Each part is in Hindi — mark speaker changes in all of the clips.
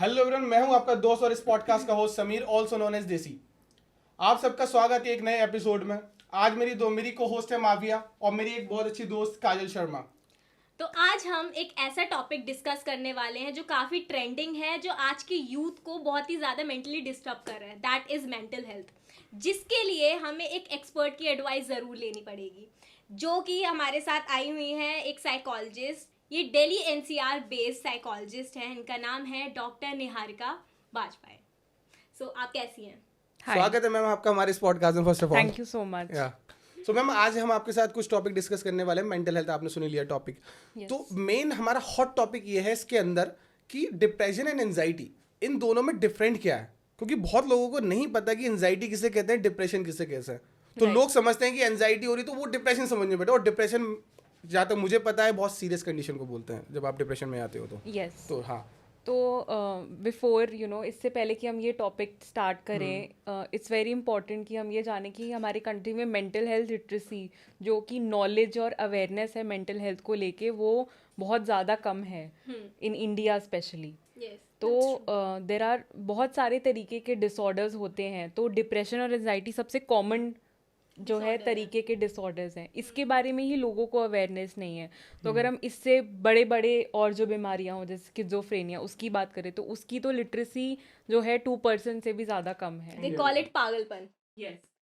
Speaker 1: हेलो एवरीवन, मैं हूं आपका दोस्त और इस पॉडकास्ट का host Sameer, also known as Desi. आप सबका स्वागत है एक नए एपिसोड में। आज मेरी को होस्ट है माविया और मेरी एक बहुत अच्छी दोस्त काजल शर्मा।
Speaker 2: तो आज हम एक ऐसा टॉपिक डिस्कस करने वाले हैं जो काफ़ी ट्रेंडिंग है, जो आज के यूथ को बहुत ही ज़्यादा मेंटली डिस्टर्ब कर रहा है। दैट इज़ मेंटल हेल्थ, जिसके लिए हमें एक एक्सपर्ट की एडवाइस ज़रूर लेनी पड़ेगी, जो कि हमारे साथ आई हुई हैं एक साइकोलॉजिस्ट। ये दिल्ली एनसीआर बेस्ड साइकोलॉजिस्ट हैं। इनका नाम है डॉक्टर निहारिका वाजपेयी। सो आप कैसी हैं?
Speaker 3: Hi.
Speaker 1: स्वागत है मैम आपका हमारे इस पॉडकास्ट में। First of all
Speaker 3: Thank you so much.
Speaker 1: So ma'am, आज हम आपके साथ कुछ टॉपिक डिस्कस करने वाले हैं। मेंटल हेल्थ आपने सुन लिया टॉपिक।
Speaker 3: Yes.
Speaker 1: तो मेन हमारा हॉट टॉपिक ये है इसके अंदर कि डिप्रेशन एंड एंजाइटी, इन दोनों में डिफरेंट क्या है, क्योंकि बहुत लोगों को नहीं पता कि एंजाइटी किसे कहते हैं, डिप्रेशन किसे कहते हैं। तो
Speaker 3: Right.
Speaker 1: लोग समझते हैं कि एंजाइटी हो रही तो वो डिप्रेशन समझने बैठे, और डिप्रेशन जहाँ तक मुझे पता है बहुत सीरियस कंडीशन को बोलते हैं जब आप डिप्रेशन में आते हो तो।
Speaker 3: Yes.
Speaker 1: तो हाँ,
Speaker 3: तो बिफोर इससे पहले कि हम ये टॉपिक स्टार्ट करें, इट्स वेरी इंपॉर्टेंट कि हम ये जानें कि हमारी कंट्री में मेंटल हेल्थ लिटरेसी, जो कि नॉलेज और अवेयरनेस है मेंटल हेल्थ को लेके, वो बहुत ज़्यादा कम है इन इंडिया स्पेशली।
Speaker 2: Yes,
Speaker 3: तो
Speaker 2: that's
Speaker 3: देर आर बहुत सारे तरीके के डिसऑर्डर्स होते हैं। तो डिप्रेशन और एंजाइटी सबसे कॉमन जो है
Speaker 2: Disorder है।
Speaker 3: तरीके के डिसऑर्डर्स हैं। इसके बारे में ही लोगों को अवेयरनेस नहीं है। तो अगर हम इससे बड़े बड़े और जो बीमारियां हो जैसे स्किज़ोफ्रेनिया उसकी बात करें तो उसकी तो लिटरेसी जो है 2% से भी ज़्यादा कम है।
Speaker 2: दे कॉल इट पागलपन,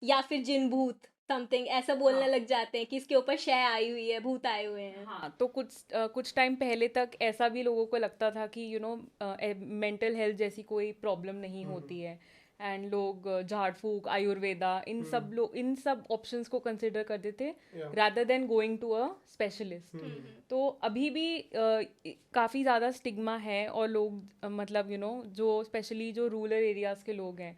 Speaker 2: या फिर जिन भूत समथिंग ऐसा बोलने लग जाते हैं कि इसके ऊपर शय आई हुई है, भूत आए हुए हैं।
Speaker 3: हाँ, तो कुछ टाइम पहले तक ऐसा भी लोगों को लगता था कि मेंटल हेल्थ जैसी कोई प्रॉब्लम नहीं होती है, एंड लोग झाड़ फूक, आयुर्वेदा, इन सब ऑप्शंस को कंसिडर करते थे rather than going to a specialist. तो अभी भी काफ़ी ज़्यादा स्टिग्मा है, और लोग मतलब जो स्पेशली जो रूरल एरियाज़ के लोग हैं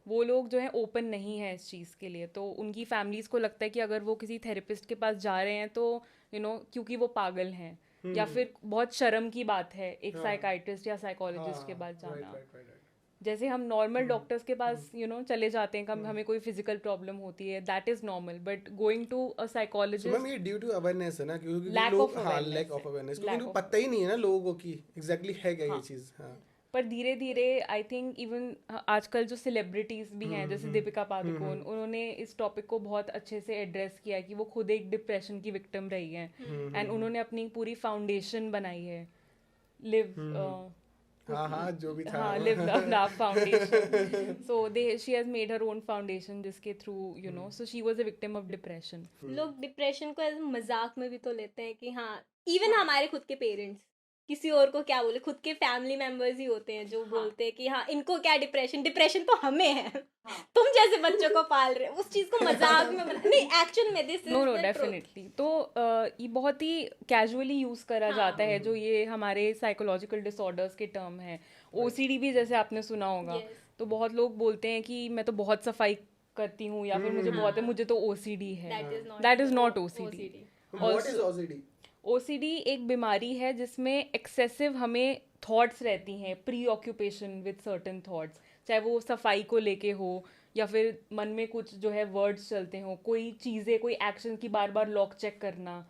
Speaker 3: वो लोग जो है ओपन नहीं है इस चीज़ के लिए। तो उनकी फैमिलीज़ को लगता है कि अगर वो किसी थेरेपिस्ट के पास जा रहे हैं तो क्योंकि वो पागल हैं, या फिर बहुत शर्म की बात है एक साइकाइट्रिस्ट या साइकोलॉजिस्ट के पास जाना। जैसे हम नॉर्मल डॉक्टर्स के पास चले जाते हैं, कम हमें कोई फिजिकल प्रॉब्लम होती है, that is normal, but going to a
Speaker 1: ma'am
Speaker 3: psychologist
Speaker 1: ये ड्यू टू अवेयरनेस है ना, क्योंकि
Speaker 3: Lack
Speaker 1: लोग,
Speaker 3: of
Speaker 1: हाँ,
Speaker 3: awareness
Speaker 1: लैक ऑफ
Speaker 3: है।
Speaker 1: अवेयरनेस,
Speaker 3: Lack
Speaker 1: क्योंकि उनको
Speaker 3: of
Speaker 1: पता ही नहीं है ना लोगों को कि एग्जैक्टली है क्या ये
Speaker 3: हाँ।
Speaker 1: चीज़। हाँ,
Speaker 3: पर धीरे धीरे आई थिंक इवन आजकल जो सेलिब्रिटीज भी हैं जैसे दीपिका पादुकोण, उन्होंने इस टॉपिक को बहुत अच्छे से एड्रेस किया है कि वो खुद एक डिप्रेशन की विक्टिम रही हैं, एंड उन्होंने अपनी पूरी फाउंडेशन बनाई है, लिव
Speaker 1: हाँ, हाँ, जो भी था।
Speaker 3: हाँ, live love laugh foundation. So she has made her own foundation जिसके through so she was a victim of depression.
Speaker 2: लोग डिप्रेशन को एज मजाक में भी तो लेते हैं कि हाँ, इवन हमारे खुद के पेरेंट्स, किसी और को क्या बोले, खुद के फैमिली मेंबर्स ही होते हैं जो बोलते हैं कि हाँ इनको क्या डिप्रेशन, डिप्रेशन तो हमें है, तुम जैसे बच्चों को पाल रहे हो। उस चीज को मजाक में बना, नहीं, एक्चुअल में this is
Speaker 3: know
Speaker 2: the truth.
Speaker 3: Definitely. तो ये बहुत ही कैजुअली यूज करा जाता है, जो ये हमारे साइकोलॉजिकल डिसऑर्डर्स के टर्म है। ओसीडी भी जैसे आपने सुना होगा।
Speaker 2: Yes.
Speaker 3: तो बहुत लोग बोलते हैं कि मैं तो बहुत सफाई करती हूँ, या फिर मुझे बहुत है, मुझे तो ओसीडी है। That is not OCD.
Speaker 1: What is OCD?
Speaker 3: OCD एक बीमारी है जिसमें एक्सेसिव हमें थॉट्स रहती हैं, pre occupation with certain thoughts, चाहे वो सफाई को लेके हो, या फिर मन में कुछ जो है वर्ड्स चलते हो, कोई चीज़ें, कोई एक्शन की बार बार लॉक चेक करना,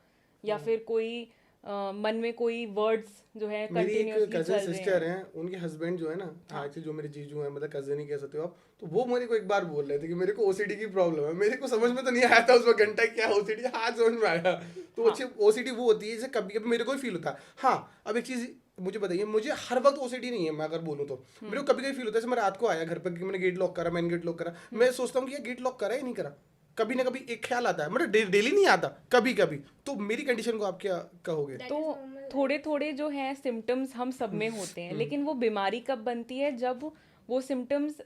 Speaker 3: या फिर कोई मन में कोई वर्ड्स जो है
Speaker 1: मेरी एक
Speaker 3: कंटिन्यूसली
Speaker 1: कजन
Speaker 3: चल रहे
Speaker 1: सिस्टर
Speaker 3: हैं।
Speaker 1: हैं, उनके हस्बैंड जो है ना, हाँ, एक्चुअली जो मेरे जीजू हैं, मतलब कजन ही कह सकते हो आप, तो वो मेरे को एक बार बोल रहे थे कि मेरे को ओसीडी की प्रॉब्लम है। मेरे को समझ में तो नहीं आया था उस वक्त घंटा क्या ओसीडी, हाँ समझ में आया। तो
Speaker 3: हाँ।
Speaker 1: अच्छी ओसीडी वो होती है जैसे कभी कभी मेरे को ही फील होता है। हाँ, अब एक चीज़ मुझे बताइए, मुझे हर वक्त ओसीडी नहीं है, मैं अगर बोलूँ तो मेरे को कभी कभी फील होता है, जैसे मैं रात को आया घर पर, मैंने गेट लॉक करा, मैंने गेट लॉक करा, मैं सोचता हूँ कि ये गेट लॉक करा या नहीं करा, कभी ना कभी एक ख्याल आता है, मतलब डेली नहीं आता, कभी कभी। तो मेरी कंडीशन को आप क्या कहोगे?
Speaker 3: तो थोड़े थोड़े जो हैं सिम्टम्स हम सब में होते हैं, लेकिन वो बीमारी कब बनती है, जब वो सिम्टम्स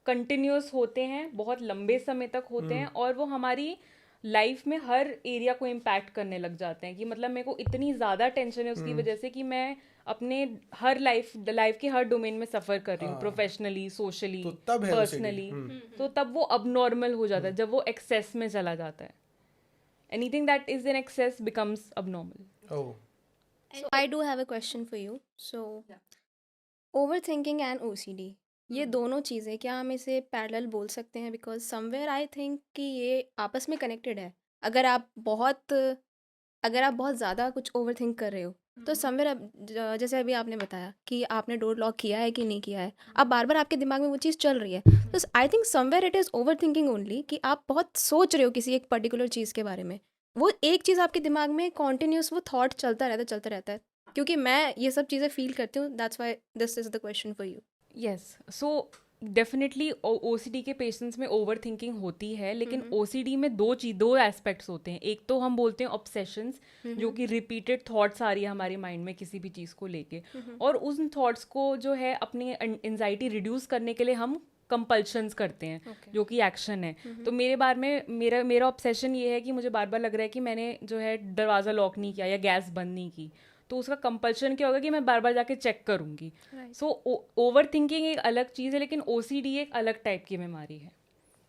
Speaker 3: कंटिन्यूस होते हैं, बहुत लंबे समय तक होते हैं, और वो हमारी लाइफ में हर एरिया को इम्पैक्ट करने लग जाते हैं। कि मतलब मेरे को इतनी ज़्यादा टेंशन है उसकी वजह से कि मैं अपने हर लाइफ के हर डोमेन में सफ़र कर रही हूँ, प्रोफेशनली, सोशली,
Speaker 1: तो तब है OCD।
Speaker 3: पर्सनली। तो तब वो अब नॉर्मल हो जाता है, जब वो एक्सेस में चला जाता है। Anything that is in excess becomes abnormal.
Speaker 1: Oh,
Speaker 4: So I do have a question for you. So overthinking and OCD, ये दोनों चीज़ें क्या हम इसे पैरेलल बोल सकते हैं? बिकॉज समवेयर आई थिंक कि ये आपस में कनेक्टेड है। अगर आप बहुत अगर आप बहुत ज़्यादा कुछ ओवर थिंक कर रहे हो तो समवेयर जैसे अभी आपने बताया कि आपने डोर लॉक किया है कि नहीं किया है, अब बार बार आपके दिमाग में वो चीज़ चल रही है, तो I think somewhere it is over thinking only कि आप बहुत सोच रहे हो किसी एक पर्टिकुलर चीज़ के बारे में। वो एक चीज़ आपके दिमाग में कॉन्टिन्यूस वो थॉट चलता रहता है। क्योंकि मैं ये सब चीज़ें फील करती हूँ, that's why this is the question for you.
Speaker 3: Yes, so definitely OCD के पेशेंट्स में ओवर थिंकिंग होती है, लेकिन ओसीडी में दो एस्पेक्ट्स होते हैं। एक तो हम बोलते हैं ऑब्सेशंस, जो कि रिपीटेड थॉट्स आ रही है हमारी माइंड में किसी भी चीज़ को लेके, और उन थॉट्स को जो है अपनी एंजाइटी रिड्यूस करने के लिए हम कंपल्शंस करते हैं, जो कि एक्शन है। तो मेरे बारे में मेरा ऑब्सेशन ये है कि मुझे बार बार लग रहा है कि मैंने जो है दरवाज़ा लॉक नहीं किया या गैस बंद नहीं की, तो उसका कंपल्शन क्या होगा कि मैं बार बार जाके चेक करूंगी। सो ओवर थिंकिंग एक अलग चीज़ है, लेकिन ओसीडी एक अलग टाइप की बीमारी है।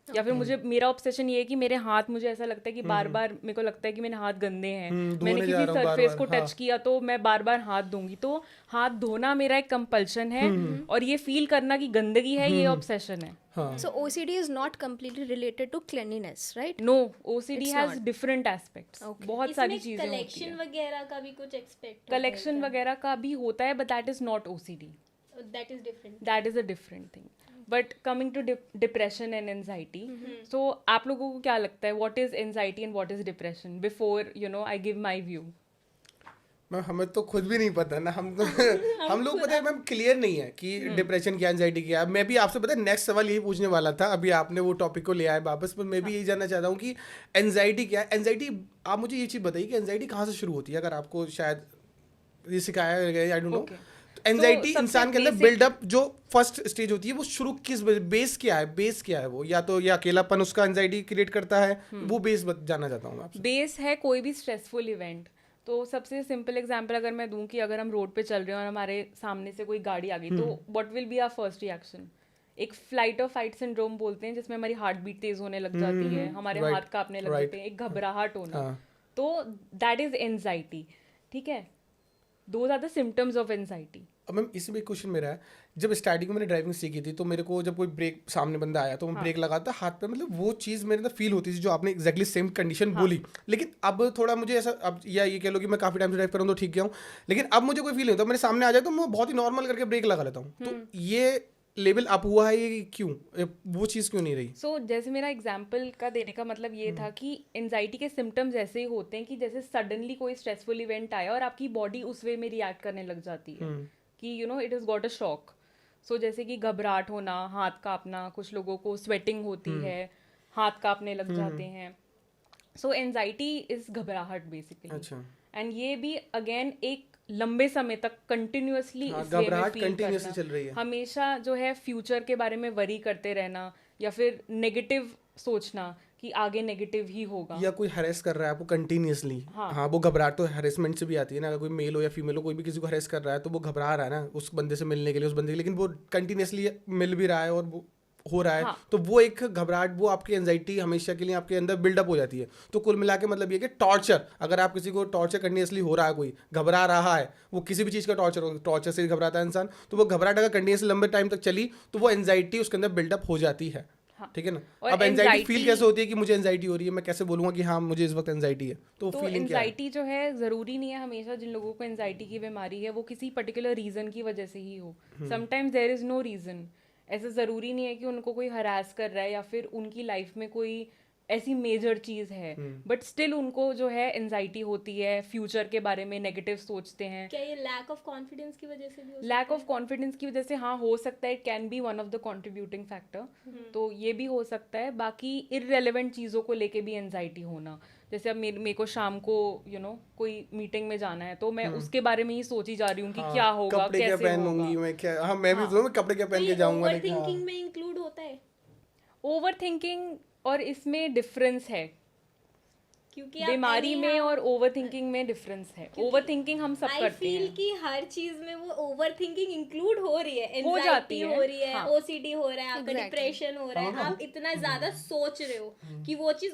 Speaker 3: या फिर मुझे मेरा ऑब्सेशन ये है कि मेरे हाथ, मुझे ऐसा लगता है कि बार बार मेरे को लगता है कि मेरे हाथ गंदे हैं, मैंने
Speaker 1: धोने जा
Speaker 3: किसी
Speaker 1: रहा हूँ
Speaker 3: सरफेस
Speaker 1: बार-बार,
Speaker 3: को टच
Speaker 1: हाँ।
Speaker 3: किया तो मैं बार बार हाथ धोऊंगी। तो हाथ धोना मेरा एक कंपल्शन है, और ये फील करना कि गंदगी है, ये ऑब्सेशन है।
Speaker 1: हाँ
Speaker 4: So OCD is not completely related to cleanliness, right?
Speaker 3: No, OCD
Speaker 4: It's
Speaker 3: has
Speaker 4: not.
Speaker 3: Different aspects,
Speaker 4: Okay.
Speaker 3: बहुत सारी
Speaker 2: इसमें
Speaker 3: चीज़ें होती
Speaker 2: कलेक्शन
Speaker 3: हैं।
Speaker 2: वगैरह का भी कुछ एक्सपेक्ट
Speaker 3: कलेक्शन वगैरह का भी होता है, but that is not OCD,
Speaker 2: that is different.
Speaker 3: That is a different thing. But coming to depression and anxiety, so आप लोगों को क्या लगता है, what is anxiety and what is depression, before I give my view?
Speaker 1: Ma'am हमें तो खुद भी नहीं पता ना, हम तो हम लोग पता है मैम क्लियर नहीं है कि डिप्रेशन क्या, एंजाइटी क्या है। मैं भी आपसे पता है नेक्स्ट सवाल यही पूछने वाला था, अभी आपने वो टॉपिक को ले आए वापस, पर मैं भी यही जानना चाहता हूँ कि एंजाइटी क्या है। एंजाइटी, आप मुझे ये चीज़ बताइए कि एंजाइटी कहाँ से शुरू होती है, अगर आपको शायद ये सिखाया गया, I don't know.
Speaker 3: Okay.
Speaker 1: Anxiety
Speaker 3: सबसे
Speaker 1: इंसान के अंदर
Speaker 3: basic-
Speaker 1: बिल्डअप जो फर्स्ट स्टेज होती है, वो शुरू किस बेस क्या है, बेस क्या है वो, या तो ये अकेलापन उसका एंजाइटी क्रिएट करता है, वो बेस जानना चाहता हूँ मैं आपसे।
Speaker 3: बेस है कोई भी स्ट्रेसफुल इवेंट। तो सबसे सिंपल एग्जांपल अगर मैं दूं कि अगर हम रोड पे चल रहे हैं और हमारे सामने से कोई गाड़ी आ गई, तो what will be our first reaction? एक फ्लाइट और फाइट सिंड्रोम बोलते हैं, जिसमें हमारी हार्ट बीट तेज होने लग जाती है, हमारे
Speaker 1: right,
Speaker 3: हाथ कांपने लग
Speaker 1: right.
Speaker 3: जाते हैं, एक घबराहट होना।
Speaker 1: हाँ।
Speaker 3: तो दैट इज एंजाइटी, ठीक है? Those are the symptoms of anxiety.
Speaker 1: अब मैम इसमें एक क्वेश्चन मेरा है, जब स्टार्टिंग में मैंने ड्राइविंग सीखी थी, तो मेरे को जब कोई ब्रेक सामने बंदा आया तो मैं ब्रेक लगाता हाथ पे, मतलब वो चीज़ मेरे अंदर फील होती थी जो आपने एग्जैक्टली सेम कंडीशन बोली। लेकिन अब थोड़ा मुझे ऐसा, अब या ये कह लो कि मैं काफ़ी टाइम से ड्राइव कर रहा हूँ तो ठीक गया हूँ, लेकिन अब मुझे कोई फील नहीं होता, मेरे सामने आ जाए तो मैं बहुत ही नॉर्मल करके ब्रेक लगा लेता हूँ। तो ये लेवल अप हुआ है, ये क्यों, वो चीज़ क्यों नहीं रही?
Speaker 3: सो जैसे मेरा एग्जाम्पल का देने का मतलब ये था कि एंजाइटी के सिम्टम्स ऐसे ही होते हैं कि जैसे सडनली कोई स्ट्रेसफुल इवेंट आया और आपकी बॉडी उस वे में रिएक्ट करने लग जाती है कि it is got a shock. So जैसे कि घबराहट होना, हाथ कांपना, कुछ लोगों को स्वेटिंग होती है, हाथ कांपने लग जाते हैं। सो एंजाइटी इज घबराहट बेसिकली।
Speaker 1: अच्छा।
Speaker 3: एंड ये भी अगेन एक लंबे समय तक कंटिन्यूअसली
Speaker 1: हाँ,
Speaker 3: इस वे में
Speaker 1: घबराहट
Speaker 3: फील
Speaker 1: continuously
Speaker 3: करना,
Speaker 1: चल रही है।
Speaker 3: हमेशा जो है फ्यूचर के बारे में वरी करते रहना, या फिर नेगेटिव सोचना कि आगे नेगेटिव ही होगा।
Speaker 1: या कोई हरेस कर रहा है आपको कंटिन्यूअसली, हाँ वो घबराहट तो हरेसमेंट से भी आती है ना, अगर कोई मेल हो या फीमेल हो, कोई भी किसी को हरेस कर रहा है तो वो घबरा रहा है ना उस बंदे से मिलने के लिए, उस बंदे के लिए, लेकिन वो कंटिन्यूअसली मिल भी रहा है और वो हो रहा है।
Speaker 3: हाँ।
Speaker 1: तो वो एक घबराहट, वो आपकी एंजाइटी हमेशा के लिए आपके अंदर बिल्डअप हो जाती है। तो कुल मिला के मतलब ये कि टॉर्चर, अगर आप किसी को टॉर्चर कंटिन्यूसली हो रहा है, कोई घबरा रहा है, वो किसी भी चीज़ का टॉर्चर हो, टॉर्चर से घबराता है इंसान, तो वो घबराहट अगर कंटिन्यूसली लंबे टाइम तक चली तो वो एंजाइटी उसके अंदर बिल्डअप हो जाती है।
Speaker 3: हाँ।
Speaker 1: ठीक है ना?
Speaker 3: और
Speaker 1: अब एंजाइटी फील
Speaker 3: anxiety-
Speaker 1: कैसे होती है कि मुझे एंजाइटी हो रही है, मैं कैसे बोलूँगा कि हाँ मुझे इस वक्त एंजाइटी है? तो
Speaker 3: तो
Speaker 1: फीलिंग क्या है?
Speaker 3: एंजाइटी जो है, ज़रूरी नहीं है हमेशा जिन लोगों को एंजाइटी की बीमारी है वो किसी पर्टिकुलर रीज़न की वजह से ही हो। Sometimes there is no reason. ऐसा ज़रूरी नहीं है कि उनको कोई हरास कर रहा है या फिर उनकी लाइफ में कोई ऐसी मेजर चीज़ है, बट स्टिल उनको जो है एंजाइटी होती है, फ्यूचर के बारे में नेगेटिव सोचते हैं।
Speaker 2: क्या ये लैक ऑफ कॉन्फिडेंस की वजह से भी हो
Speaker 3: लैक ऑफ कॉन्फिडेंस की वजह से हाँ हो सकता है, it can be one of the contributing factor. तो ये भी हो सकता है। बाकी इररेलेवेंट चीज़ों को लेके भी एंजाइटी होना, जैसे अब मेरे को शाम को कोई मीटिंग में जाना है तो मैं उसके बारे में ही सोची जा रही हूँ कि
Speaker 1: हाँ,
Speaker 3: क्या होगा,
Speaker 1: कपड़े क्या
Speaker 3: कैसे
Speaker 1: पहनूंगी
Speaker 3: होगा।
Speaker 1: मैं, क्या, हाँ मैं भी मैं कपड़े क्या पहन के जाऊंगा,
Speaker 2: ओवर
Speaker 1: लेकिन हाँ।
Speaker 2: थिंकिंग में इंक्लूड होता है?
Speaker 3: ओवर थिंकिंग और इसमें डिफरेंस है,
Speaker 2: क्योंकि आप
Speaker 3: बीमारी में
Speaker 2: anyhow-
Speaker 3: और ओवर थिंकिंग में डिफरेंस है। ओवर थिंकिंग हम सब
Speaker 2: आई
Speaker 3: करते
Speaker 2: फील
Speaker 3: हैं।
Speaker 2: कि हर चीज में वो ओवर थिंकिंग इंक्लूड हो रही है,
Speaker 3: हो
Speaker 2: एंजाइटी
Speaker 3: जाती है,
Speaker 2: हो रही है,
Speaker 3: हाँ।
Speaker 2: ओसीडी हो रहा है, आपका
Speaker 4: Exactly.
Speaker 2: डिप्रेशन हो रहा है, आप इतना ज्यादा सोच रहे हो कि वो चीज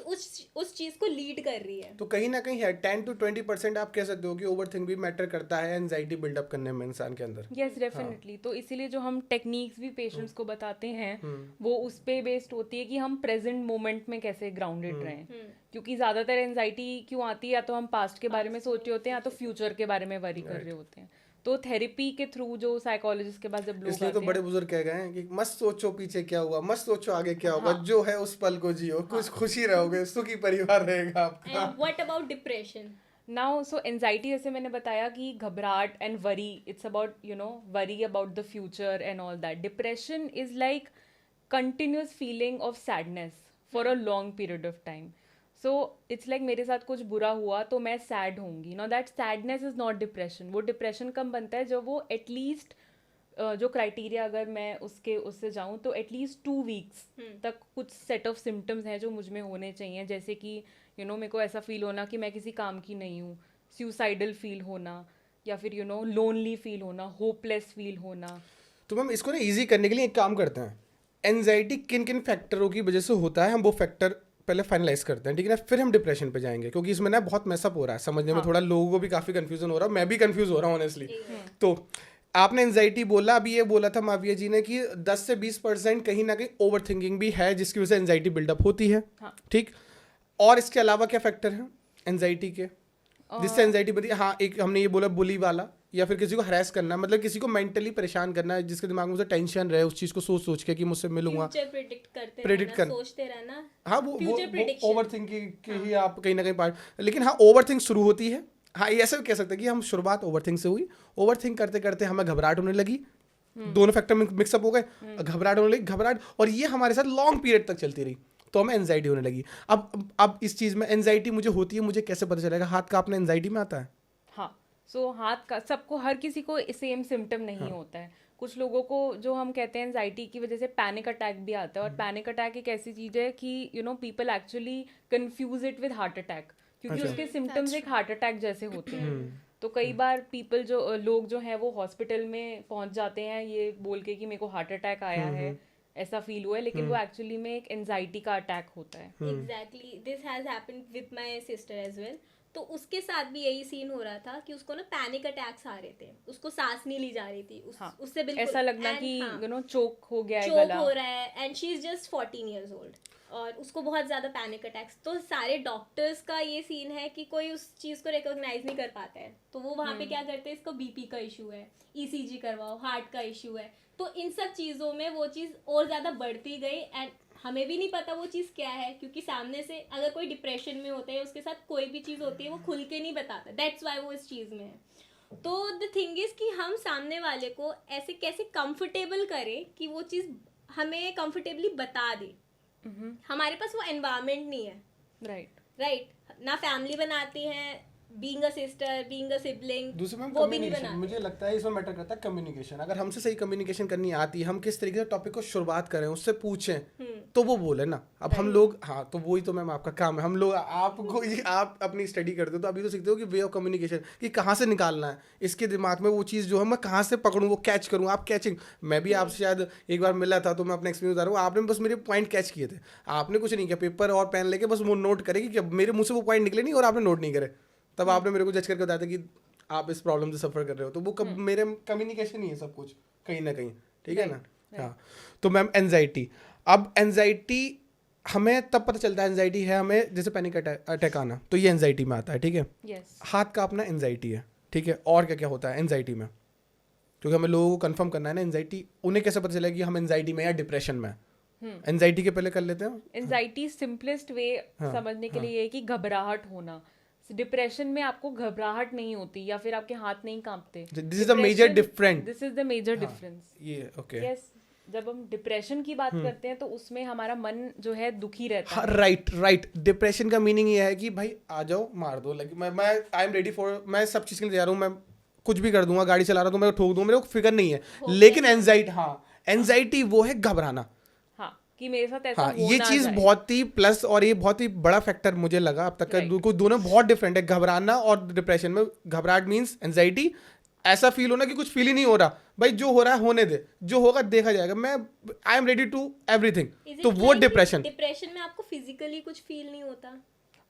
Speaker 2: उस चीज को लीड कर रही है।
Speaker 1: तो कहीं ना कहीं है 10 to 20% आप कह सकते हो कि ओवर थिंक भी मैटर करता है एंजाइटी बिल्डअप करने में इंसान के अंदर।
Speaker 3: Yes definitely. तो इसीलिए जो हम टेक्निक्स भी पेशेंट्स को बताते हैं वो उस पे बेस्ड होती है कि हम प्रेजेंट मोमेंट में कैसे ग्राउंडेड रहें। क्योंकि ज़्यादातर एनजाइटी क्यों आती है, या तो हम पास्ट के बारे में सोच रहे होते हैं या तो फ्यूचर के बारे में वरी कर रहे होते हैं। तो थेरेपी के थ्रू जो साइकोलॉजिस्ट के पास जब लोग
Speaker 1: इसलिए
Speaker 3: आते
Speaker 1: तो बड़े
Speaker 3: हैं,
Speaker 1: बुजुर्ग कह गए हैं कि मत सोचो पीछे क्या हुआ, मत सोचो आगे क्या होगा, जो है उस पल को जियो, कुछ खुशी रहोगे, सुखी परिवार रहेगा आपका।
Speaker 2: And what about depression?
Speaker 3: Now so anxiety, जैसे मैंने बताया कि घबराहट and worry, it's about worry about the future and all that. Depression is like continuous feeling of sadness for a long period of time. So it's like मेरे साथ कुछ बुरा हुआ तो मैं सैड होंगी. No, that sadness is not depression. वो डिप्रेशन कब बनता है जब वो एटलीस्ट जो क्राइटेरिया अगर मैं उससे जाऊँ तो एटलीस्ट 2 वीक्स तक कुछ सेट ऑफ सिम्टम्स हैं जो मुझ में होने चाहिए, जैसे कि मेरे को ऐसा फील होना कि मैं किसी काम की नहीं हूँ, सुसाइडल फील होना, या फिर लोनली फील होना, होपलेस फील होना.
Speaker 1: तो मैम इसको ना इजी करने के लिए एक काम करते हैं, एनजाइटी किन किन फैक्टरों की वजह से होता है हम वो फैक्टर पहले फाइनलाइज करते हैं, ठीक है ना, फिर हम डिप्रेशन पे जाएंगे, क्योंकि इसमें ना बहुत मैसअप हो रहा है, समझने में थोड़ा लोगों को भी काफ़ी कंफ्यूजन हो रहा है, मैं भी कंफ्यूज हो रहा हूँ ऑनेस्टली. तो आपने एनजाइटी बोला, अभी ये बोला था माविया जी ने कि 10 से 20% कहीं ना कहीं ओवर थिंकिंग भी है जिसकी वजह से एनजाइटी बिल्डअप होती है. ठीक, और इसके अलावा क्या फैक्टर हैं एनजाइटी के जिससे एनजाइटी बनती है? हाँ, एक हमने ये बोला बुली वाला, या फिर किसी को हरास करना, मतलब किसी को मेंटली परेशान करना है जिसके दिमाग में उसे टेंशन रहे उस चीज़ को सोच सोच के कि मुझसे मिलूंगा.
Speaker 2: फ्यूचर प्रेडिक्ट
Speaker 1: Predict
Speaker 2: करना,
Speaker 1: करना.
Speaker 2: सोचते रहना.
Speaker 1: हाँ, वो
Speaker 2: Future prediction.
Speaker 1: ओवर थिंकिंग के ही आप कहीं ना कहीं पार्ट. लेकिन हाँ, ओवर थिंक शुरू होती है. हाँ, ये ऐसा भी कह सकते हैं कि हम शुरुआत ओवर थिंक से हुई, ओवर थिंक करते करते हमें घबराहट होने लगी, दोनों फैक्टर मिक्सअप हो गए, घबराहट होने लगी, घबराहट, और ये हमारे साथ लॉन्ग पीरियड तक चलती रही तो हमें एनजाइटी होने लगी. अब इस चीज़ में एनजाइटी मुझे होती है, मुझे कैसे पता चलेगा? हाथ का अपने एनजाइटी में आता है.
Speaker 3: हाँ, सो हाथ का सबको, हर किसी को सेम सिम्टम नहीं होता है. कुछ लोगों को जो हम कहते हैं एंजाइटी की वजह से पैनिक अटैक भी आता है, और पैनिक अटैक एक ऐसी चीज़ है कि people actually confuse it with heart attack, क्योंकि उसके सिम्टम्स एक हार्ट अटैक जैसे होते हैं. तो कई बार लोग जो हैं वो हॉस्पिटल में पहुंच जाते हैं ये बोल के कि मेरे को हार्ट अटैक आया है, ऐसा फील हुआ है, लेकिन वो एक्चुअली में एक एंजाइटी का अटैक होता है.
Speaker 2: Exactly, this has happened with my sister as well. तो उसके साथ भी यही सीन हो रहा था कि उसको ना पैनिक अटैक्स आ रहे थे, उसको सांस नहीं ली जा रही थी, उससे बिल्कुल
Speaker 3: ऐसा लगना कि चोक हो गया है
Speaker 2: चोक
Speaker 3: गला.
Speaker 2: हो रहा है, and she is just 14 years old, और उसको बहुत ज़्यादा पैनिक अटैक्स. तो सारे डॉक्टर्स का ये सीन है कि कोई उस चीज़ को रिकॉग्नाइज नहीं कर पाता है, तो वो वहाँ पे क्या करते हैं, इसको बीपी का इशू है, ईसीजी करवाओ, हार्ट का इशू है. तो इन सब चीज़ों में वो चीज़ और ज़्यादा बढ़ती गई, एंड हमें भी नहीं पता वो चीज़ क्या है, क्योंकि सामने से अगर कोई डिप्रेशन में होता है, उसके साथ कोई भी चीज़ होती है, वो खुल के नहीं बताता. दैट्स वाई वो इस चीज़ में है. तो द थिंग इज़ कि हम सामने वाले को ऐसे कैसे कंफर्टेबल करें कि वो चीज़ हमें कंफर्टेबली बता दे. हमारे पास वो एनवायरनमेंट नहीं है. राइट, ना फैमिली बनाती हैं, being a sister, being a sibling,
Speaker 1: दूसरे में
Speaker 2: वो भी नहीं
Speaker 1: कम्युनिकेशन,
Speaker 2: बनाते.
Speaker 1: मुझे लगता है इसमें मैटर करता है कम्युनिकेशन. अगर हमसे सही कम्युनिकेशन करनी आती है, हम किस तरीके से टॉपिक को शुरुआत करें, उससे पूछें तो वो बोले ना. अब हम लोग, हाँ, तो वही तो मैम आपका काम है. हम लोग आपको आप अपनी स्टडी करते हो तो अभी तो सीखते हो कि वे ऑफ कम्युनिकेशन, कि कहाँ से निकालना है इसके दिमाग में वो चीज़ जो है, मैं कहाँ से पकड़ूँ, वो कैच करूँ. आप कैचिंग, मैं भी आपसे शायद एक बार मिला था तो मैं अपना एक्सपीरियंस बता रहा हूँ. आपने बस मेरे पॉइंट कैच किए थे, आपने कुछ नहीं किया, पेपर और पेन लेके बस वो नोट करे कि मेरे मुँह से वो पॉइंट निकले नहीं और आपने नोट नहीं करे. तब आपने मेरे को जज करके बताया था कि आप इस प्रॉब्लम से सफ़र कर रहे हो. तो वो मेरे कम्युनिकेशन ही है सब कुछ कहीं ना कहीं, ठीक है ना. हाँ, तो मैम एनजाइटी, अब एनजाइटी हमें तब पता चलता है एनजाइटी है हमें, जैसे पैनिक अटैक आना, तो ये एनजाइटी में आता है, ठीक है. हाथ का अपना एनजाइटी है, ठीक है. और क्या क्या होता है एनजाइटी में, क्योंकि हमें लोगों को कंफर्म करना है ना एनजाइटी, उन्हें कैसे पता चलेगा कि हम एनजाइटी में या डिप्रेशन में. एनजाइटी के पहले कर लेते हैं.
Speaker 3: एनजाइटी सिंपलेस्ट वे समझने के लिए है कि घबराहट होना. डिप्रेशन में आपको घबराहट नहीं होती या फिर आपके हाथ नहीं कांपते.
Speaker 1: This is the major difference.
Speaker 3: This is the major difference.
Speaker 1: ये ओके.
Speaker 3: यस, जब हम डिप्रेशन की बात करते हैं तो उसमें हमारा मन जो है दुखी रहता है.
Speaker 1: राइट. डिप्रेशन का मीनिंग ये है कि भाई आ जाओ, मार दो, लाइक मैं आई एम रेडी फॉर, मैं सब चीज़ के लिए तैयार हूँ, मैं कुछ भी कर दूंगा, गाड़ी चला रहा हूँ तो मैं ठोक दूँ, मेरे को फिक्र नहीं है. लेकिन एनजाइटी, हाँ, एनजाइटी वो है घबराना.
Speaker 3: कि मेरे साथ ऐसा
Speaker 1: हाँ,
Speaker 3: हो
Speaker 1: ये
Speaker 3: ना
Speaker 1: चीज
Speaker 3: जाए.
Speaker 1: बहुत ही प्लस, और ये बहुत ही बड़ा फैक्टर मुझे लगा अब तक का. दोनों बहुत डिफरेंट है. घबराना और डिप्रेशन में, घबराहट मींस एंजाइटी, ऐसा फील होना कि कुछ फील ही नहीं हो रहा, भाई जो हो रहा है होने दे, जो होगा देखा जाएगा, मैं I am ready to everything. तो वो डिप्रेशन
Speaker 2: में आपको फिजिकली कुछ फील नहीं होता.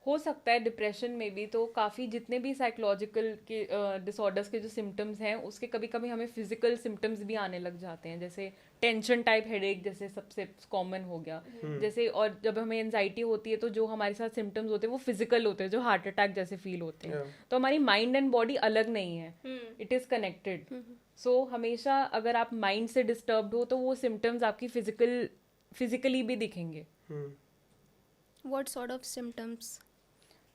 Speaker 3: हो सकता है डिप्रेशन में भी तो काफ़ी जितने भी साइकोलॉजिकल के डिसऑर्डर्स के जो सिम्टम्स हैं उसके कभी कभी हमें फिजिकल सिम्टम्स भी आने लग जाते हैं, जैसे टेंशन टाइप हेडेक जैसे सबसे कॉमन हो गया जैसे, और जब हमें एनजाइटी होती है तो जो हमारे साथ सिम्टम्स होते हैं वो फिजिकल होते हैं, जो हार्ट अटैक जैसे फील होते हैं। तो हमारी माइंड एंड बॉडी अलग नहीं है, इट इज़ कनेक्टेड। सो हमेशा अगर आप माइंड से डिस्टर्ब्ड हो तो वो सिम्टम्स आपकी फिजिकली भी दिखेंगे।
Speaker 4: व्हाट सॉर्ट ऑफ सिम्टम्स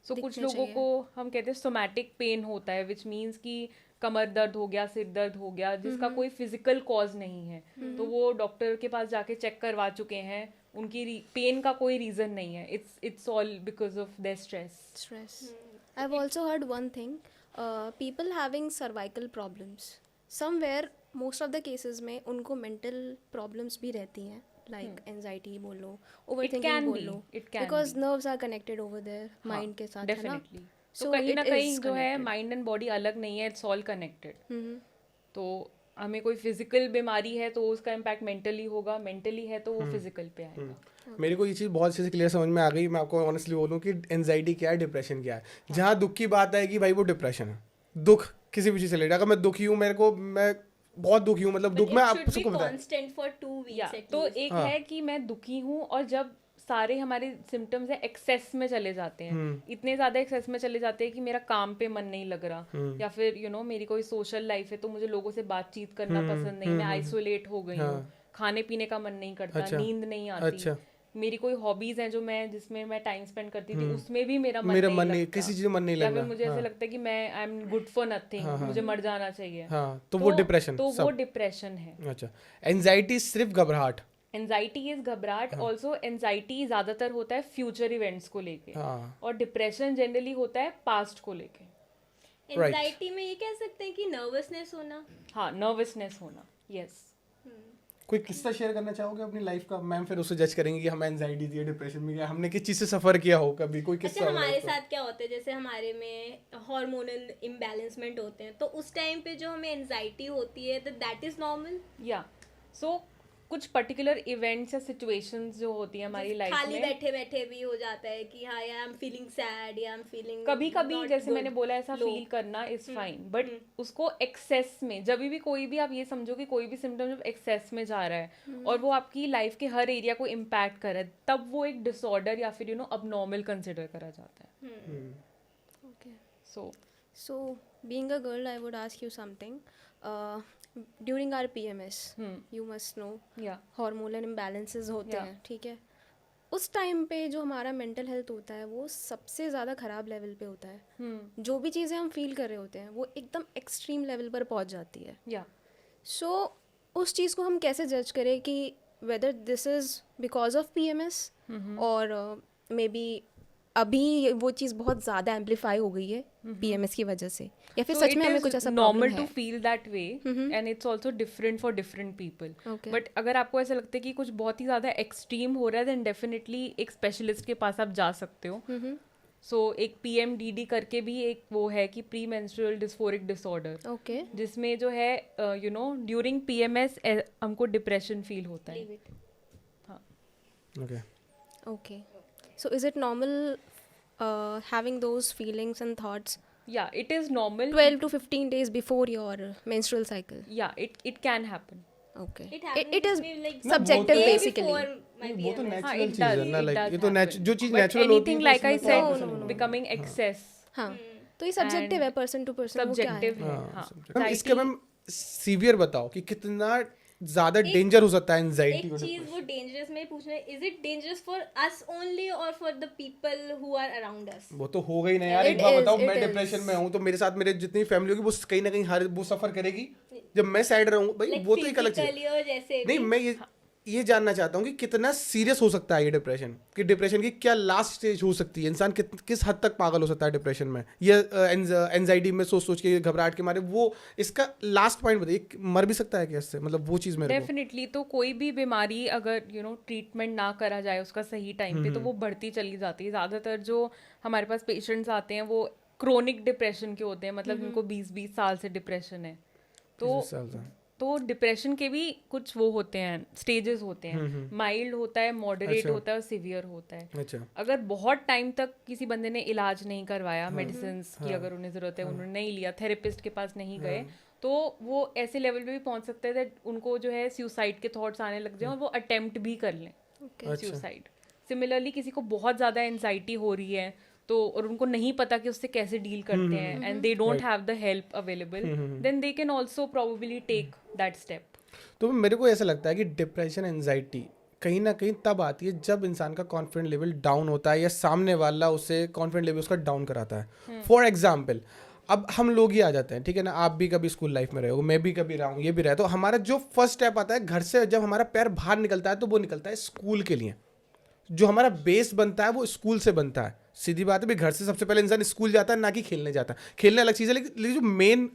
Speaker 3: सो कुछ
Speaker 4: दिखने
Speaker 3: लोगों
Speaker 4: चाहिए?
Speaker 3: को हम कहते हैं सोमैटिक पेन होता है, विच मीन्स कि कमर दर्द हो गया, सिर दर्द हो गया, जिसका कोई फिजिकल कॉज नहीं है, तो वो डॉक्टर के पास जाके चेक करवा चुके हैं, उनकी पेन का कोई रीजन नहीं है, it's all because of their stress.
Speaker 4: I've also heard one thing, people having cervical problems, somewhere most of the cases में उनको mental problems भी रहती हैं, like anxiety बोल लो, overthinking
Speaker 3: can
Speaker 4: बोल
Speaker 3: be,
Speaker 4: low,
Speaker 3: it can
Speaker 4: because
Speaker 3: be.
Speaker 4: nerves are connected over there, mind के साथ, है ना?
Speaker 3: डेफिनेटली। तो
Speaker 4: So
Speaker 3: कहीं ना
Speaker 4: it
Speaker 3: कहीं
Speaker 4: is
Speaker 3: जो है
Speaker 4: connected.
Speaker 3: माइंड एंड बॉडी अलग नहीं है, इट्स ऑल कनेक्टेड। तो हमें कोई फिजिकल बीमारी है तो उसका इम्पैक्ट मेंटली होगा, मेंटली है तो वो फिजिकल पे आएगा।
Speaker 1: मेरे को ये चीज़ बहुत अच्छे से क्लियर समझ में आ गई। मैं आपको ऑनेस्टली बोलूँ कि एनजाइटी क्या है, डिप्रेशन क्या है। जहाँ दुख की बात आएगी भाई वो डिप्रेशन है। दुख किसी भी चीज़ से लेकर, अगर मैं दुखी हूँ, मैं बहुत दुखी हूँ, मतलब दुख में आप सबको पता है।
Speaker 2: कांस्टेंट फॉर 2
Speaker 3: या
Speaker 2: वीक्स
Speaker 3: तो एक है कि मैं दुखी हूँ और जब सारे हमारे सिम्टम्स है एक्सेस में चले जाते हैं, इतने ज्यादा एक्सेस में चले जाते हैं कि मेरा काम पे मन नहीं लग रहा, या फिर मेरी कोई सोशल लाइफ है तो मुझे लोगों से बातचीत करना पसंद नहीं, मैं आइसोलेट हो गई हूँ, खाने पीने का मन नहीं करता, नींद नहीं आती, मेरी कोई हॉबीज हैं जो मैं जिसमें मैं टाइम स्पेंड करती थी उसमें भी मेरा मन नहीं लगता,
Speaker 1: किसी चीज में मन नहीं
Speaker 3: या
Speaker 1: लगना।
Speaker 3: फिर मुझे ऐसा लगता है कि मैं I am good for nothing, मुझे मर जाना चाहिए।
Speaker 1: हाँ, तो वो डिप्रेशन,
Speaker 3: तो वो डिप्रेशन है।
Speaker 1: अच्छा, एंजाइटी सिर्फ घबराहट,
Speaker 3: एंजाइटी इज घबराहट, ऑल्सो एंजाइटी ज्यादातर होता है फ्यूचर इवेंट्स को लेके, और डिप्रेशन जनरली होता है पास्ट को लेके।
Speaker 2: एंजाइटी में ये कह सकते हैं कि नर्वसनेस होना।
Speaker 3: हाँ, नर्वसनेस होना, यस।
Speaker 1: कोई किस्सा शेयर करना चाहोगे अपनी लाइफ का मैम? फिर उससे जज करेंगे कि हमें एंजाइटी थी, डिप्रेशन में गया, हमने किस चीज से सफर किया हो, कभी कोई किस्सा।
Speaker 2: अच्छा, हमारे साथ क्या होता है, जैसे हमारे में हार्मोनल इम्बैलेंसमेंट होते हैं, तो उस टाइम पे जो हमें एंजाइटी होती है, दैट इज नॉर्मल।
Speaker 3: या सो कुछ पर्टिकुलर इवेंट्स या सिचुएशंस जो होती है हमारी लाइफ में,
Speaker 2: खाली बैठे बैठे भी हो जाता है कि हाँ यार आई एम फीलिंग सैड या आई एम फीलिंग,
Speaker 3: कभी कभी जैसे मैंने बोला ऐसा फील करना इज फाइन, बट उसको एक्सेस में, जब भी कोई भी आप ये समझो कि कोई भी सिम्टम जब एक्सेस में जा रहा है और वो आपकी लाइफ के हर एरिया को इम्पैक्ट कर रहा है, तब वो एक डिसऑर्डर या फिर अबनॉर्मल कंसिडर करा जाता है।
Speaker 4: Okay. So being a girl, I would ask you something. During our PMS, you must know, hormonal imbalances होते हैं, ठीक है? उस टाइम पे जो हमारा मेंटल हेल्थ होता है वो सबसे ज़्यादा ख़राब लेवल पे होता है। जो भी चीज़ें हम फील कर रहे होते हैं वो एकदम एक्सट्रीम लेवल पर पहुंच जाती है। सो उस चीज़ को हम कैसे जज करें कि whether this is because of PMS और मे बी अभी वो चीज़ बहुत ज़्यादा एम्पलीफाई हो गई है PMS की वजह से, या फिर सच में हमें कुछ ऐसा
Speaker 3: normal to feel that way and it's also different for different people. But अगर आपको ऐसा लगता है कि कुछ बहुत ही ज़्यादा एक्सट्रीम हो रहा है, देन डेफिनेटली एक स्पेशलिस्ट के पास आप जा सकते हो। सो एक PMDD करके भी एक वो है कि प्री मेंस्ट्रुअल डिस्फोरिक डिसऑर्डर, जिसमें जो है ड्यूरिंग PMS हमको डिप्रेशन फील होता है। हाँ,
Speaker 4: okay. So is it normal having those feelings and thoughts?
Speaker 3: Yeah, it is normal.
Speaker 4: 12 to 15 days before your menstrual cycle.
Speaker 3: Yeah, it can happen.
Speaker 4: Okay.
Speaker 2: It
Speaker 4: is
Speaker 2: like
Speaker 4: subjective
Speaker 2: day
Speaker 4: basically.
Speaker 2: before my
Speaker 1: वो तो
Speaker 2: PMS.
Speaker 1: नेचुरल चीज है ना, लाइक ये तो जो चीज
Speaker 3: But
Speaker 1: नेचुरल होती
Speaker 3: anything
Speaker 1: है
Speaker 3: like I said, becoming excess.
Speaker 4: हाँ, तो ये subjective है person to person, वो क्या है?
Speaker 3: Subjective है, हाँ.
Speaker 1: मैम इसके मैम सीवियर बताओ कि कितना ज्यादा डेंजर हो सकता है एंजाइटी।
Speaker 2: एक चीज वो डेंजरस में पूछना है, is it dangerous for us only और for the people who are around us?
Speaker 1: वो तो हो गई ना यार, एक बार बताओ, मैं डिप्रेशन में हूँ तो मेरे साथ मेरे जितनी फैमिली होगी वो कहीं ना कहीं हर वो सफर करेगी। जब मैं सैड रहूँ भाई वो तो एक अलग चीज नहीं। मैं ये जानना चाहता हूँ कि कितना सीरियस हो सकता है ये डिप्रेशन, कि डिप्रेशन की क्या लास्ट स्टेज हो सकती है, इंसान किस हद तक पागल हो सकता है डिप्रेशन में, या एंजाइटी में सोच के घबराहट के मारे, वो इसका लास्ट पॉइंट बताइए, मर भी सकता है क्या इससे, मतलब वो चीज़ मेरे
Speaker 3: डेफिनेटली। तो कोई भी बीमारी अगर ट्रीटमेंट ना करा जाए उसका सही टाइम पे तो वो बढ़ती चली जाती है। ज़्यादातर जो हमारे पास पेशेंट्स आते हैं वो क्रोनिक डिप्रेशन के होते हैं, मतलब जिनको 20-20 साल से डिप्रेशन है। तो तो डिप्रेशन के भी कुछ वो होते हैं, स्टेजेस होते हैं, माइल्ड होता है, मॉडरेट
Speaker 1: अच्छा।
Speaker 3: होता है और सिवियर होता है।
Speaker 1: अच्छा।
Speaker 3: अगर बहुत टाइम तक किसी बंदे ने इलाज नहीं करवाया, मेडिसिन की अगर उन्हें जरूरत है, उन्होंने नहीं लिया, थेरेपिस्ट के पास नहीं गए, तो वो ऐसे लेवल पे भी पहुंच सकते हैं उनको जो है सुसाइड के थॉट्स आने लग जाए और वो अटेम्प्ट भी कर लें सुसाइड। सिमिलरली किसी को बहुत ज़्यादा एनजाइटी हो रही है तो और उनको नहीं पता कि उससे कैसे डील करते हैं and they don't have the help available, then they can also probably take that step.
Speaker 1: तो मेरे को ऐसा लगता है कि डिप्रेशन एंजाइटी कहीं ना कहीं तब आती है जब इंसान का कॉन्फिडेंस लेवल डाउन होता है या सामने वाला उसे कॉन्फिडेंस लेवल उसका डाउन कराता है। फॉर एग्जाम्पल अब हम लोग ही आ जाते हैं, ठीक है ना, आप भी कभी स्कूल लाइफ में रहे हो, मैं भी कभी रहा हूँ, ये भी रहा है, तो हमारा जो फर्स्ट स्टेप आता है घर से, जब हमारा पैर बाहर निकलता है तो वो निकलता है स्कूल के लिए। जो हमारा बेस बनता है वो स्कूल से बनता है, सीधी बात है भी। घर से सबसे पहले इंसान स्कूल जाता है, ना कि खेलने जाता है। खेलने अलग चीज़ है, लेकिन जो मेन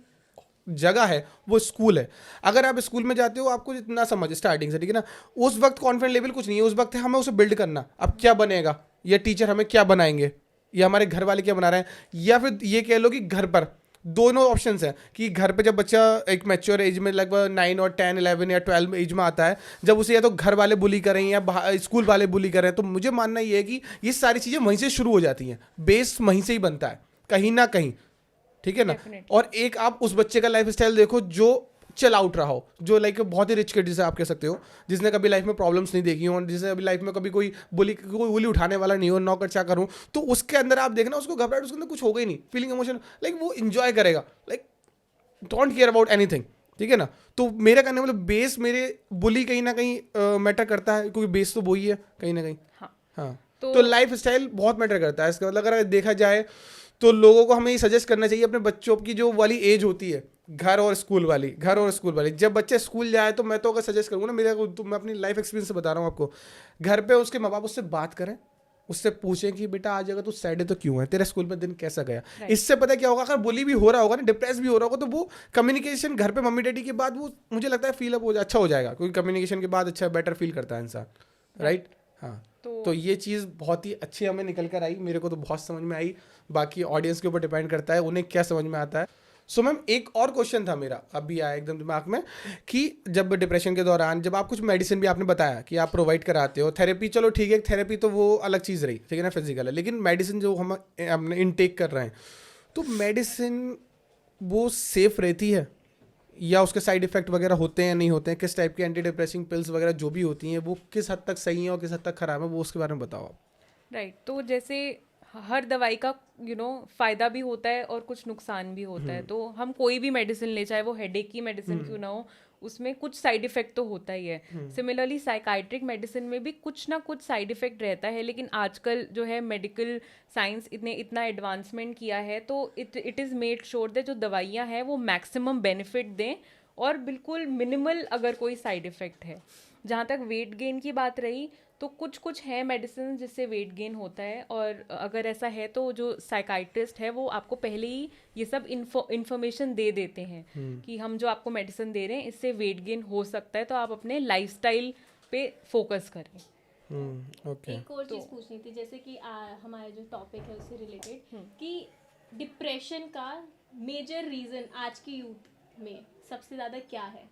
Speaker 1: जगह है वो स्कूल है। अगर आप स्कूल में जाते हो आपको जितना समझ स्टार्टिंग से, ठीक है ना, उस वक्त कॉन्फिडेंस लेवल कुछ नहीं है, उस वक्त है हमें उसे बिल्ड करना। अब क्या बनेगा, या टीचर हमें क्या बनाएंगे, या हमारे घर वाले क्या बना रहे हैं, या फिर ये कह लो कि घर पर दोनों ऑप्शंस हैं कि घर पे जब बच्चा एक मैच्योर एज में लगभग 9 और 10, 11 या 12 एज में आता है, जब उसे या तो घर वाले बुली करें या स्कूल वाले बुली करें, तो मुझे मानना ये है कि ये सारी चीज़ें वहीं से शुरू हो जाती हैं, बेस वहीं से ही बनता है कहीं ना कहीं, ठीक है ना। और एक आप उस बच्चे का लाइफ स्टाइल देखो जो चिल आउट रहा हो, जो लाइक बहुत ही रिच किड जिसे आप कह सकते हो, जिसने कभी लाइफ में प्रॉब्लम्स नहीं देखी हो, जिसने अभी लाइफ में कभी कोई बुली उठाने वाला नहीं हो, नौकर चाकर हो, तो उसके अंदर आप देखना उसको घबराहट उसके अंदर कुछ होगा ही नहीं, फीलिंग इमोशन, लाइक वो इंजॉय करेगा, like don't care about anything, ठीक है ना। तो मेरा कहने मतलब बेस मेरे बुली कहीं ना कहीं मैटर करता है, क्योंकि बेस तो वही है कहीं ना कहीं। हाँ तो लाइफ स्टाइल बहुत मैटर करता है। इसका मतलब अगर देखा जाए तो लोगों को हमें ये सजेस्ट करना चाहिए अपने बच्चों की जो वाली एज होती है, घर और स्कूल वाली, जब बच्चे स्कूल जाए तो मैं तो अगर सजेस्ट करूँगा ना, मेरा तो मैं अपनी लाइफ एक्सपीरियंस से बता रहा हूँ आपको, घर पे उसके माँ बाप उससे बात करें, उससे पूछें कि बेटा आज अगर तू सैड है तो क्यों है, तेरा स्कूल में दिन कैसा गया। इससे पता क्या होगा, अगर बुली भी हो रहा होगा ना, डिप्रेस भी हो रहा होगा, तो वो कम्युनिकेशन घर पे मम्मी डैडी के बाद वो मुझे लगता है फील अप अच्छा हो जाएगा, क्योंकि कम्युनिकेशन के बाद अच्छा बेटर फील करता है इंसान, राइट। हाँ तो ये चीज़ बहुत ही अच्छी हमें निकल कर आई, मेरे को तो बहुत समझ में आई, बाकी ऑडियंस के ऊपर डिपेंड करता है उन्हें क्या समझ में आता है। सो मैम एक और क्वेश्चन था मेरा अभी आया एकदम दिमाग में, कि जब डिप्रेशन के दौरान जब आप कुछ मेडिसिन भी आपने बताया कि आप प्रोवाइड कराते हो, थेरेपी चलो ठीक है, थेरेपी तो वो अलग चीज़ रही, ठीक है ना, फिजिकल है, लेकिन मेडिसिन जो हम इनटेक कर रहे हैं, तो मेडिसिन वो सेफ रहती है या उसके साइड इफेक्ट वगैरह होते हैं नहीं होते हैं, किस टाइप की एंटी डिप्रेसिंग पिल्स वगैरह जो भी होती हैं वो किस हद तक सही है और किस हद तक खराब है, वो उसके बारे में बताओ आप।
Speaker 3: राइट तो जैसे हर दवाई का फ़ायदा भी होता है और कुछ नुकसान भी होता है। तो हम कोई भी मेडिसिन ले, चाहे वो हेडेक की मेडिसिन क्यों ना हो, उसमें कुछ साइड इफेक्ट तो होता ही है। सिमिलरली साइकाइट्रिक मेडिसिन में भी कुछ ना कुछ साइड इफेक्ट रहता है, लेकिन आजकल जो है मेडिकल साइंस इतना एडवांसमेंट किया है, तो it is made sure that जो दवाइयाँ हैं वो मैक्सिमम बेनिफिट दें और बिल्कुल मिनिमल अगर कोई साइड इफेक्ट है। जहाँ तक वेट गेन की बात रही, तो कुछ है मेडिसिन जिससे वेट गेन होता है, और अगर ऐसा है तो जो साइकाइट्रिस्ट है वो आपको पहले ही ये सब इन्फॉर्मेशन दे देते हैं कि हम जो आपको मेडिसिन दे रहे हैं इससे वेट गेन हो सकता है, तो आप अपने लाइफस्टाइल पे फोकस करें।
Speaker 1: ओके।
Speaker 2: एक और चीज़ पूछनी थी, जैसे कि हमारा जो टॉपिक है उससे रिलेटेड, कि डिप्रेशन का मेजर रीज़न आज की यूथ में सबसे ज़्यादा क्या है,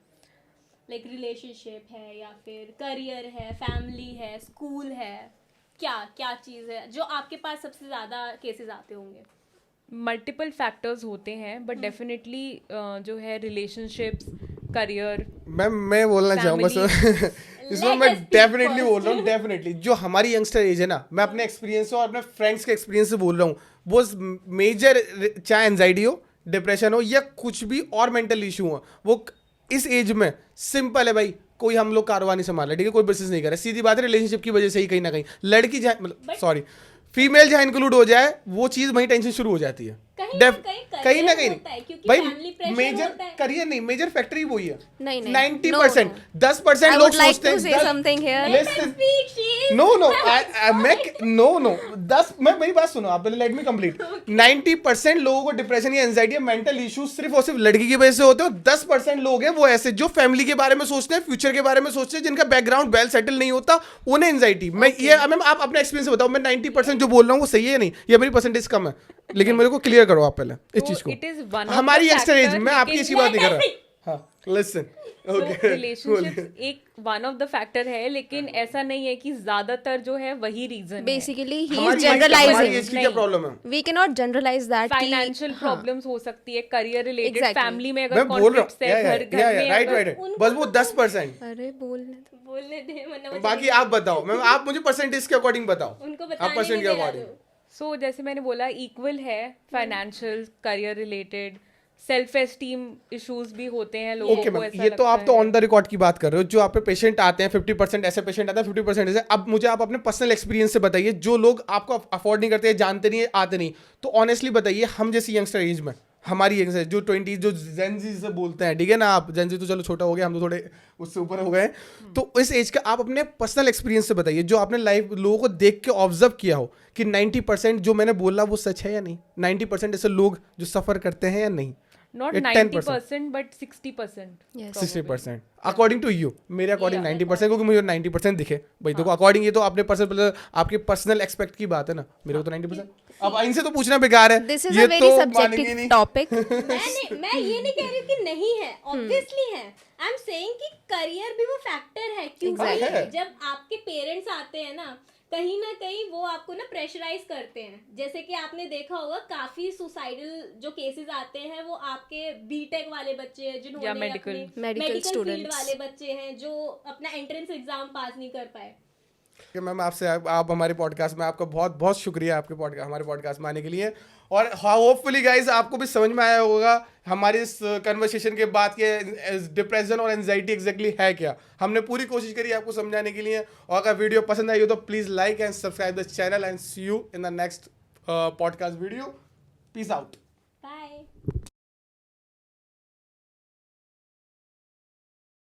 Speaker 2: लाइक रिलेशनशिप है या फिर करियर है, फैमिली है, स्कूल है, क्या चीज़ है जो आपके पास सबसे ज़्यादा केसेस आते होंगे?
Speaker 3: मल्टीपल फैक्टर्स होते हैं, बट डेफिनेटली जो है रिलेशनशिप्स, करियर।
Speaker 1: मैं बोलना चाहूँगा सर इसमें मैं डेफिनेटली बोल रहा हूँ, डेफिनेटली जो हमारी यंगस्टर एज है ना, मैं अपने एक्सपीरियंस से और अपने फ्रेंड्स के एक्सपीरियंस से बोल रहा हूँ, वो मेजर चाहे एंजाइटी हो, डिप्रेशन हो या कुछ भी और मेंटल इशू हो, वो इस एज में सिंपल है भाई, कोई हम लोग कारोबार नहीं संभाल रहा, ठीक है, कोई बिजनेस नहीं कर रहा, सीधी बात है रिलेशनशिप की वजह से ही कहीं ना कहीं लड़की जहाँ मतलब सॉरी फीमेल जहाँ इंक्लूड हो जाए वो चीज़ वहीं टेंशन शुरू हो जाती है, कहीं ना कहीं भाई। मेजर करियर नहीं, मेजर फैक्टरी वही है।
Speaker 4: नहीं
Speaker 1: 90%, 10% लोग सोचते हैं
Speaker 4: समथिंग
Speaker 1: नो 10, मैं मेरी बात सुनो आप, लेट मी कंप्लीट। 90% लोगों को डिप्रेशन या एंजाइटी या मेंटल इश्यूज सिर्फ और सिर्फ लड़की की वजह से होते हैं। 10% लोग हैं वो ऐसे जो फैमिली के बारे में सोचते हैं, फ्यूचर के बारे में सोचते हैं, जिनका बैकग्राउंड वेल सेटल नहीं होता, उन्हें एंजाइटी। मैं ये मैम आप अपने एक्सपीरियंस से बताओ, मैं 90% जो बोल रहा हूँ वो सही है नहीं, या मेरी परसेंटेज कम है, लेकिन मेरे को क्लियर करो आप पहले इस चीज को। हमारी यंगस्टर एज, मैं आपकी अच्छी बात नहीं कर रहा। हाँ लिसन,
Speaker 3: रिलेशनशिप्स एक वन ऑफ द फैक्टर है, लेकिन ऐसा नहीं है कि ज्यादातर जो है वही रीजन
Speaker 4: बेसिकली ही इज
Speaker 1: हमारी
Speaker 4: जनरलाइजिंग,
Speaker 1: एज की क्या प्रॉब्लम है?
Speaker 4: We can not generalize that
Speaker 3: financial problems हो सकती है, करियर रिलेटेड,
Speaker 4: Exactly.
Speaker 3: फैमिली में
Speaker 1: मैं
Speaker 3: अगर
Speaker 1: बोल रहा
Speaker 3: कॉन्फ्लिक्ट्स है, घर में
Speaker 1: राइट
Speaker 3: अगर-
Speaker 1: राइट, बस वो 10%।
Speaker 4: अरे बोलने दो।
Speaker 2: बोलने दे वरना वो
Speaker 1: बाकी आप बताओ मैम, आप मुझे परसेंटेज के अकॉर्डिंग बताओ,
Speaker 2: उनको
Speaker 1: आप
Speaker 2: बताने
Speaker 1: परसेंट
Speaker 2: में
Speaker 1: के
Speaker 2: देना
Speaker 1: अकॉर्डिंग।
Speaker 2: दो।
Speaker 3: सो जैसे मैंने बोला इक्वल है, financial, career related, self esteem issues भी होते हैं लोगों
Speaker 1: ओके
Speaker 3: को,
Speaker 1: मैम,
Speaker 3: ऐसा
Speaker 1: ये तो
Speaker 3: लगता
Speaker 1: आप तो
Speaker 3: है।
Speaker 1: ऑन द रिकॉर्ड की बात कर रहे हो। जो आप पे पेशेंट आते हैं 50% ऐसे पेशेंट आते हैं, 50% ऐसे। अब मुझे आप अपने पर्सनल एक्सपीरियंस से बताइए, जो लोग आपको अफोर्ड नहीं करते, जानते नहीं, आते नहीं, तो ऑनेस्टली बताइए, हम जैसी यंगस्टर एज में, हमारी एज है जो 20 जो जेनजी से बोलते हैं, ठीक है ना, आप जेनजी तो चलो छोटा हो गया, हम तो थोड़े उससे ऊपर हो गए, तो इस एज का आप अपने पर्सनल एक्सपीरियंस से बताइए, जो आपने लाइफ लोगों को देख के ऑब्जर्व किया हो कि 90% जो मैंने बोला वो सच है या नहीं, 90% ऐसे लोग जो सफर करते हैं या नहीं,
Speaker 3: नॉट
Speaker 1: ये
Speaker 3: 90% but 60%.
Speaker 4: Yes.
Speaker 1: 60% according to you, मेरे अकॉर्डिंग 90%, क्योंकि मुझे 90% दिखे भाई। देखो अकॉर्डिंग, ये तो आपने पर्सनल, आपके पर्सनल एक्सपेक्ट की बात है ना, मेरे को तो 90%। अब इनसे तो पूछना बेकार है,
Speaker 4: दिस इज
Speaker 1: ये
Speaker 4: अ वेरी
Speaker 1: तो मानेंगे
Speaker 4: सब्जेक्टिव
Speaker 1: नहीं।
Speaker 4: टॉपिक।
Speaker 2: मैं ये नहीं कह रही हूँ कि नहीं है, ऑब्वियसली है। आई एम सेइंग कि करियर भी वो फैक्टर है, क्योंकि
Speaker 1: Exactly.
Speaker 2: जब आपके पेरेंट्स आते हैं ना कहीं वो आपको ना प्रेशराइज करते हैं। जैसे कि आपने देखा होगा काफी सुसाइडल जो केसेस आते हैं वो आपके बीटेक वाले बच्चे हैं, जिन्होंने
Speaker 3: या medical
Speaker 2: मेडिकल फील्ड
Speaker 4: students.
Speaker 2: वाले बच्चे हैं जो अपना एंट्रेंस एग्जाम पास नहीं कर पाए।
Speaker 1: कि मैम आपसे आप हमारे पॉडकास्ट में, आपका बहुत बहुत शुक्रिया आपके पॉडकास्ट, हमारे पॉडकास्ट में आने के लिए। और होपफुली गाइस आपको भी समझ में आया होगा हमारी इस कन्वर्सेशन के बाद के डिप्रेशन और एंजाइटी एग्जैक्टली है क्या। हमने पूरी कोशिश करी आपको समझाने के लिए, और अगर वीडियो पसंद आई हो तो please like and subscribe the channel, and see you in the next podcast video. Peace out.